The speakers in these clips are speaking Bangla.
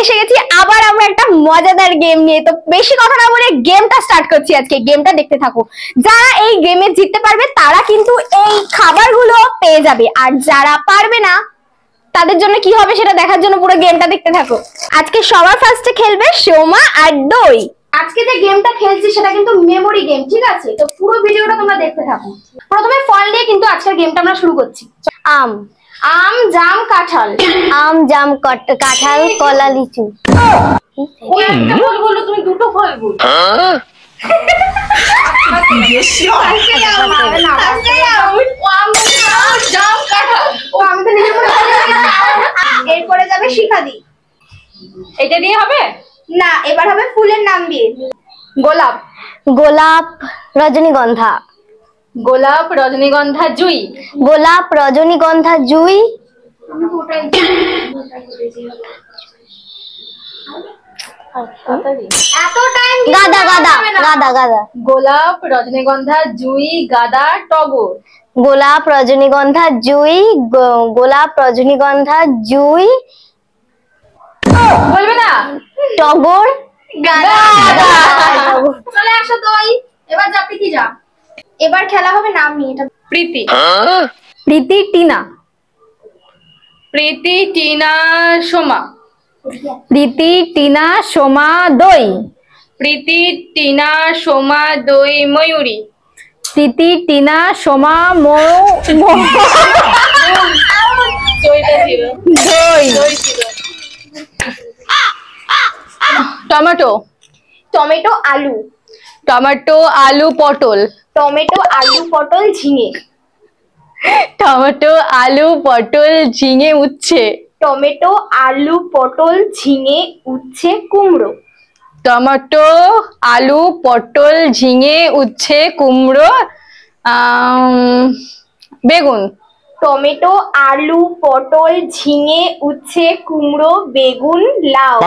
এসে গেছি আবার আমরা একটা মজাদার গেম নিয়ে। তো বেশি কথা না বলে গেমটা স্টার্ট করছি আজকে। গেমটা দেখতে থাকো। যারা এই গেমে জিততে পারবে তারা কিন্তু এই খাবারগুলো পেয়ে যাবে, আর যারা পারবে না তাদের জন্য কি হবে সেটা দেখার জন্য পুরো গেমটা দেখতে থাকো। আজকে সবার ফার্স্টে খেলবে সোমা আর দই। আজকে যে গেমটা খেলছি সেটা কিন্তু মেমোরি গেম, ঠিক আছে? তো পুরো ভিডিওটা তোমরা দেখতে থাকো। প্রথমে ফল দিয়ে কিন্তু আজকের গেমটা আমরা শুরু করছি। আম, আম, জাম, কাঁঠাল। আম, জাম, কাঁঠাল, কলা, লিচু। ওই একটা ফল বললো, তুমি দুটো ফল বলছো। এরপরে যাবে শিখাদি। এটা দিয়ে হবে না, এবার হবে ফুলের নাম দিয়ে। গোলাপ, গোলাপ, রজনীগন্ধা। গোলাপ, রজনীগন্ধা, জুই। গোলাপ, রজনীগন্ধা, জুই। গাঁদা, গাঁদা, গাঁদা, গাঁদা। গোলাপ, রজনীগন্ধা, জুই, গাঁদা, টগর। গোলাপ, রজনীগন্ধা, জুই, গোলাপ, রজনীগন্ধা, জুই। বলবে না? টগর, গাঁদা। চলে আসো তুই, এবার যা প্রীতি যা। এবার খেলা হবে নাম নিয়ে। এটা প্রীতি, প্রীতি, টিনা। প্রীতি, টিনা, সোমা। প্রীতি, টিনা, সোমা, দই। প্রীতি, টিনা, সোমা, দই, ময়ূরী। প্রীতি, টিনা, সোমা, দই। টমেটো, টমেটো, আলু। টমেটো, আলু, পটল। টমেটো, আলু, পটল, ঝিঙে। টমেটো, আলু, পটল, ঝিঙে, উচ্ছে। টমেটো, আলু, পটল, ঝিঙে, উচ্ছে, কুমড়ো। টমেটো, আলু, পটল, ঝিঙে, উচ্ছে, কুমড়ো, বেগুন। টমেটো, আলু, পটল, ঝিঙে, উচ্ছে, কুমড়ো, বেগুন, লাউ।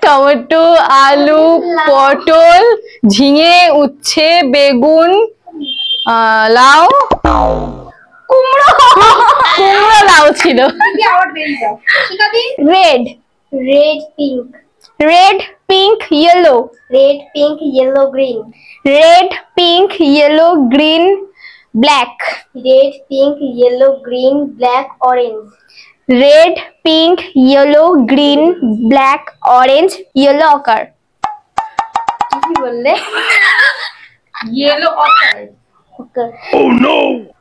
টমেটো, আলু, পটল, ঝিঙে, উচ্ছে, বেগুন, লাউ, কুমড়ো। কুমড়ো, লাউ ছিল। Red, red, pink. Red, pink, yellow. Red, pink, yellow, green. Red, pink, yellow, green, black. Red, pink, yellow, green, black, orange. Red, pink, yellow, green, black, orange, yellow ochre. কি বললে? Yellow ochre. Oh no!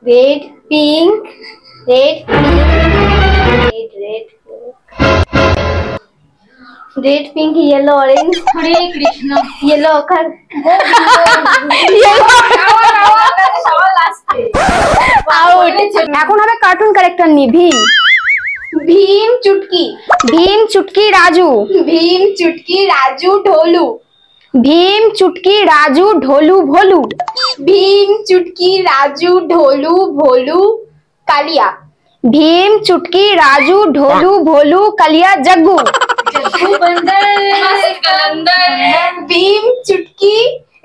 Red, pink, red, pink, red, pink, yellow, orange. Hare Krishna. Yellow occur. এখন হবে কার্টুন ক্যারেক্টার নিয়ে। ভীম, ভীম, চুটকি। ভীম, চুটকি, রাজু। ভীম, চুটকি, রাজু, ঢোলু। ভীম, চুটকি, রাজু, ঢোলু, ভোলু। ভীম, চুটকি, রাজু, ঢোলু, ভোলু, কালিয়া। ভীম, চুটকি, রাজু, ঢোলু, ভোলু, কালিয়া, জগ্গু। ভীম, চুটকি,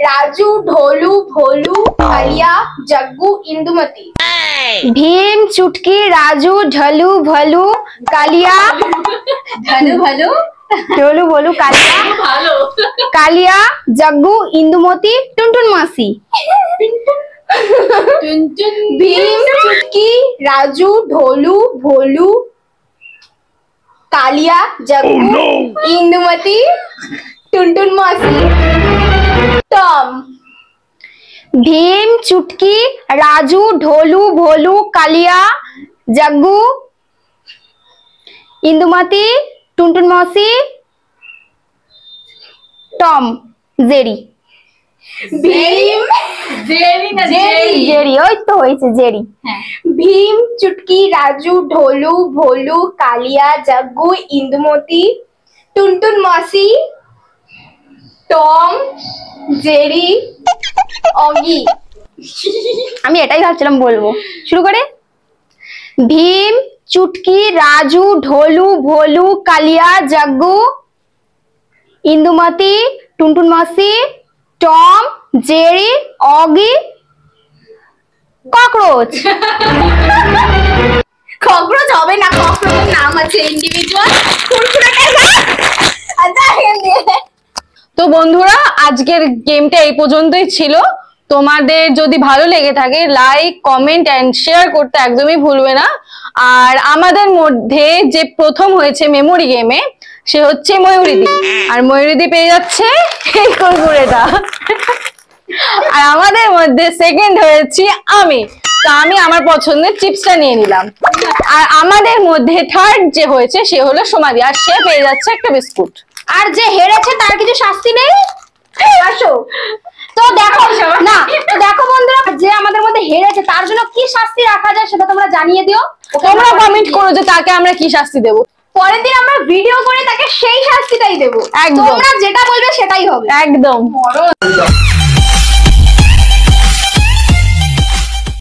রাজু, ঢোলু, ভোলু, কালিয়া, জগ্গু, ইন্দুমতি। ভীম, চুটকি, রাজু, ঢলু, ভলু, কালিয়া, ঢলু, ভলু, ঢোলু, ভোলু, কালিয়া, কালিয়া, জগ্গু, ইন্দুমতি, টুনটুন মাসি। ভীম, চুটকি, রাজু, ঢোলু, ভোলু, কালিয়া, জগ্গু, ইন্দুমতি, টুনটুন মাসি, টম। ভীম, চুটকি, রাজু, ঢোলু, ভোলু, কালিয়া, জগ্গু, ইন্দুমতি, টুনটুন মাসি, টম, জেরি। ভীম, জেরি না জেরি, জেরি, ওই তো হয়েছে জেরি। ভীম, চুটকি, রাজু, ঢোলু, ভোলু, কালিয়া, জগ্গু, ইন্দুমতি, টুনটুন মাসি, টম, জেরি, অগি। আমি এটাই ভাবছিলাম বলবো। শুরু করে। ভীম, চুটকি, রাজু, ঢোলু, ভোলু, কালিয়া, জগ্গু, ইন্দুমতি, টুনটুন মাসি, টম, জেরি, অগি, ককরোচ। ককরোচ হবে না, ককরোচের নাম আছে ইন্ডিভিজুয়াল। কুরকুরেটার গাছ। আচ্ছা তো বন্ধুরা, আজকের গেমটা এই পর্যন্তই ছিল। তোমাদের যদি ভালো লেগে থাকে লাইক, কমেন্ট এন্ড শেয়ার করতে একদমই ভুলবে না। আর আমাদের মধ্যে যে প্রথম হয়েছে মেমোরি গেমে সে হচ্ছে ময়ূরীদি, আর ময়ূরীদি পেয়ে যাচ্ছে এই কুরকুরেটা। আর আমাদের মধ্যে সেকেন্ড হয়েছি আমি, তো আমি আমার পছন্দের চিপসটা নিয়ে নিলাম। আর আমাদের মধ্যে থার্ড যে হয়েছে সে হলো সোমাদি, আর সে পেয়ে যাচ্ছে একটা বিস্কুট। আর যে হেরেছে তার কিছু শাস্তি নেই। আসো তো দেখো না, তো দেখো বন্ধুরা, যে আমাদের মধ্যে হেরেছে তার জন্য কি শাস্তি রাখা যায় সেটা তোমরা জানিয়ে দিও। তোমরা কমেন্ট করো যে তাকে আমরা কি শাস্তি দেবো। পরের দিন আমরা ভিডিও করে তাকে সেই শাস্তিটাই দেবো। একদম। তোমরা যেটা বলবে সেটাই হবে। একদম।